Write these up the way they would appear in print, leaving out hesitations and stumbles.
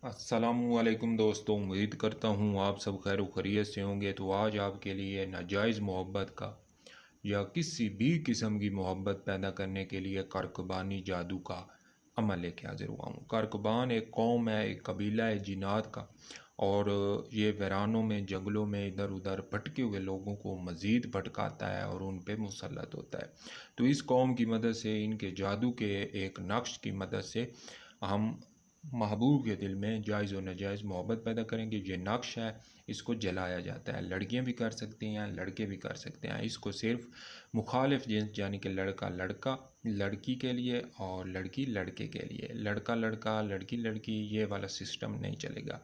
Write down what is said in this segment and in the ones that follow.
अस्सलामुअलैकुम दोस्तों, उम्मीद करता हूँ आप सब खैर खैरियत से होंगे। तो आज आपके लिए नाजायज़ मोहब्बत का या किसी भी किस्म की मोहब्बत पैदा करने के लिए कारकबानी जादू का अमल लेके हाजिर हुआ हूँ। कारकबान एक कौम है, एक कबीला है जिनात का, और ये वीरानों में, जंगलों में इधर उधर भटके हुए लोगों को मज़ीद भटकाता है और उन पे मुसल्लत होता है। तो इस कौम की मदद से, इनके जादू के एक नक्श की मदद से हम महबूब के दिल में जायज़ और नाजायज़ मोहब्बत पैदा करेंगे। ये नक्श है, इसको जलाया जाता है। लड़कियां भी कर सकती हैं, लड़के भी कर सकते हैं। इसको सिर्फ मुखालिफ जिन्स यानी कि लड़का लड़का लड़की के लिए और लड़की लड़के के लिए, लड़का लड़का लड़की लड़की ये वाला सिस्टम नहीं चलेगा।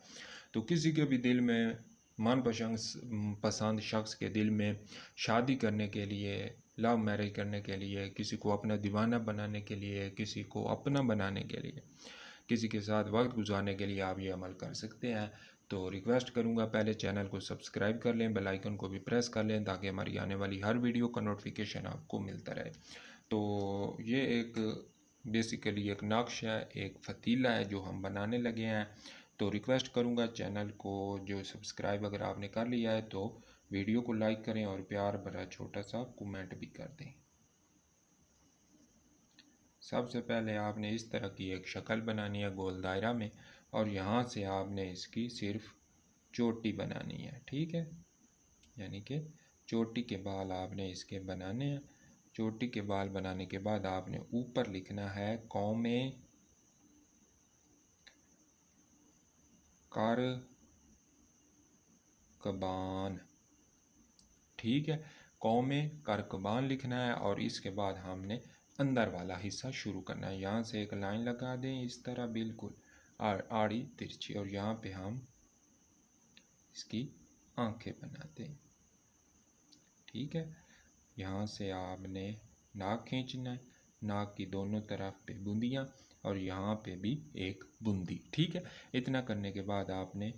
तो किसी के भी दिल में पसंद शख्स के दिल में शादी करने के लिए, लव मैरिज करने के लिए, किसी को अपना दीवाना बनाने के लिए, किसी को अपना बनाने के लिए, किसी के साथ वक्त गुजारने के लिए आप ये अमल कर सकते हैं। तो रिक्वेस्ट करूँगा, पहले चैनल को सब्सक्राइब कर लें, बेल आइकन को भी प्रेस कर लें ताकि हमारी आने वाली हर वीडियो का नोटिफिकेशन आपको मिलता रहे। तो ये एक बेसिकली एक नक्श है, एक फ़तीला है जो हम बनाने लगे हैं। तो रिक्वेस्ट करूँगा चैनल को जो सब्सक्राइब अगर आपने कर लिया है तो वीडियो को लाइक करें और प्यार भरा छोटा सा कमेंट भी कर दें। सबसे पहले आपने इस तरह की एक शक्ल बनानी है गोल दायरा में, और यहाँ से आपने इसकी सिर्फ चोटी बनानी है। ठीक है, यानी कि चोटी के बाल आपने इसके बनाने हैं। चोटी के बाल बनाने के बाद आपने ऊपर लिखना है कौमे कारकबान। ठीक है, कौमे कारकबान लिखना है और इसके बाद हमने अंदर वाला हिस्सा शुरू करना है। यहाँ से एक लाइन लगा दें इस तरह, बिल्कुल आड़ी तिरछी, और यहाँ पे हम इसकी आंखें बनाते हैं। ठीक है, यहाँ से आपने नाक खींचना है, नाक की दोनों तरफ पे बूंदियाँ और यहाँ पे भी एक बूंदी। ठीक है, इतना करने के बाद आपने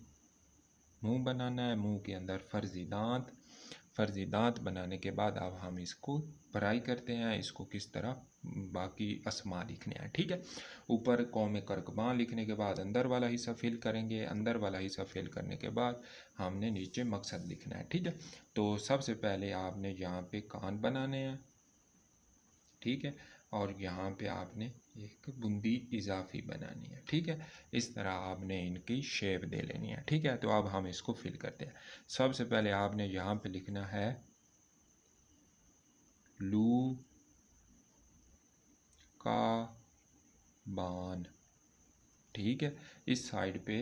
मुंह बनाना है। मुंह के अंदर फर्जी दांत बनाने के बाद अब हम इसको फ्राई करते हैं। इसको किस तरह बाकी अस्मा लिखने हैं। ठीक है, ऊपर कौम करकबान लिखने के बाद अंदर वाला हिस्सा फिल करेंगे। अंदर वाला हिस्सा फिल करने के बाद हमने नीचे मकसद लिखना है। ठीक है, तो सबसे पहले आपने यहाँ पे कान बनाने हैं। ठीक है, और यहाँ पे आपने एक बूंदी इजाफी बनानी है। ठीक है, इस तरह आपने इनकी शेप दे लेनी है। ठीक है, तो अब हम इसको फिल करते हैं। सबसे पहले आपने यहाँ पे लिखना है लू का बान। ठीक है, इस साइड पे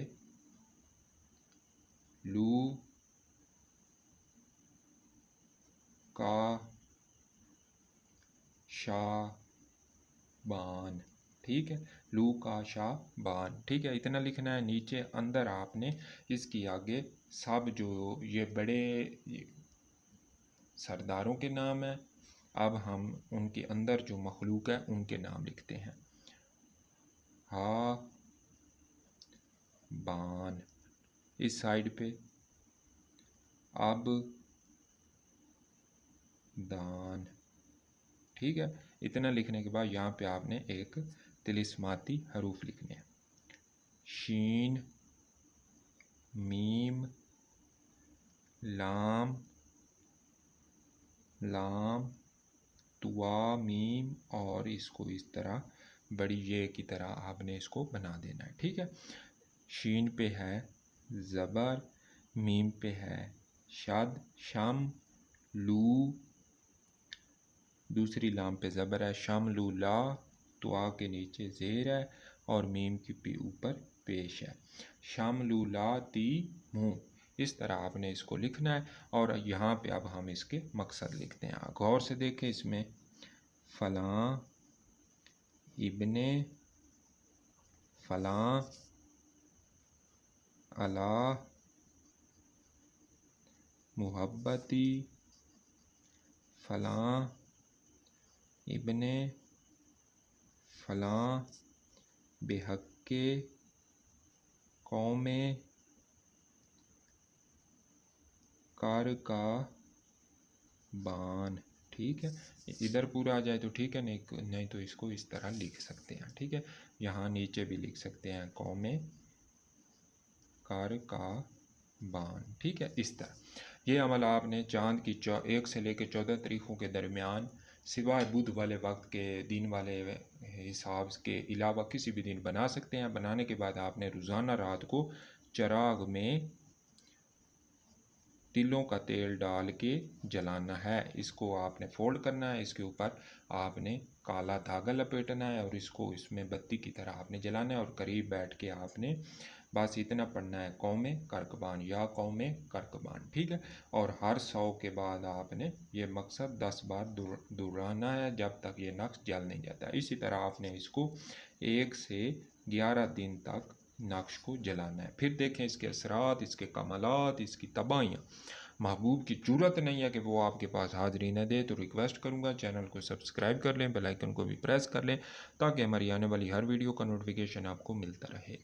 लू का शाबान। ठीक है, लू का शाबान। ठीक है, इतना लिखना है। नीचे अंदर आपने इसकी आगे सब जो ये बड़े सरदारों के नाम हैं, अब हम उनके अंदर जो मखलूक है उनके नाम लिखते हैं। हा बान इस साइड पे, अब दान। ठीक है, इतना लिखने के बाद यहाँ पे आपने एक तिलिस्माती हरूफ लिखने हैं। शीन, मीम, लाम, लाम, तुआ, मीम, और इसको इस तरह बड़ी ये की तरह आपने इसको बना देना है। ठीक है, शीन पे है ज़बर, मीम पे है शद शम लू, दूसरी लाम पे ज़बर है शम लू ला, तुआ के नीचे ज़ेर है और मीम के ऊपर पेश है। शम लू ला ती मुँह, इस तरह आपने इसको लिखना है। और यहाँ पे अब हम इसके मकसद लिखते हैं। गौर से देखें, इसमें फ़लाँ इब्ने फ़लाँ अला मुहब्बती फ़लाँ इब्ने फ़लाँ बेहक्के कौमे कार का बान। ठीक है, इधर पूरा आ जाए तो ठीक है, नहीं तो इसको इस तरह लिख सकते हैं। ठीक है, यहाँ नीचे भी लिख सकते हैं कौमे कारकाबान। ठीक है, इस तरह ये अमल आपने चाँद की 1 से लेकर 14 तारीखों के दरमियान सिवाय बुध वाले वक्त के दिन वाले हिसाब के अलावा किसी भी दिन बना सकते हैं। बनाने के बाद आपने रोज़ाना रात को चिराग में तिलों का तेल डाल के जलाना है। इसको आपने फोल्ड करना है, इसके ऊपर आपने काला धागा लपेटना है और इसको इसमें बत्ती की तरह आपने जलाना है और करीब बैठ के आपने बस इतना पढ़ना है, कौमे करकबान या कौमे करकबान। ठीक है, और हर 100 के बाद आपने ये मकसद 10 बार दोहराना है जब तक ये नक्श जल नहीं जाता। इसी तरह आपने इसको 1 से 11 दिन तक नक्श को जलाना है। फिर देखें इसके असरात, इसके कमालात, इसकी तबाहियाँ। महबूब की जरूरत नहीं है कि वो आपके पास हाज़िरी न दे, तो रिक्वेस्ट करूँगा चैनल को सब्सक्राइब कर लें, बेल आइकन को भी प्रेस कर लें ताकि हमारी आने वाली हर वीडियो का नोटिफिकेशन आपको मिलता रहे।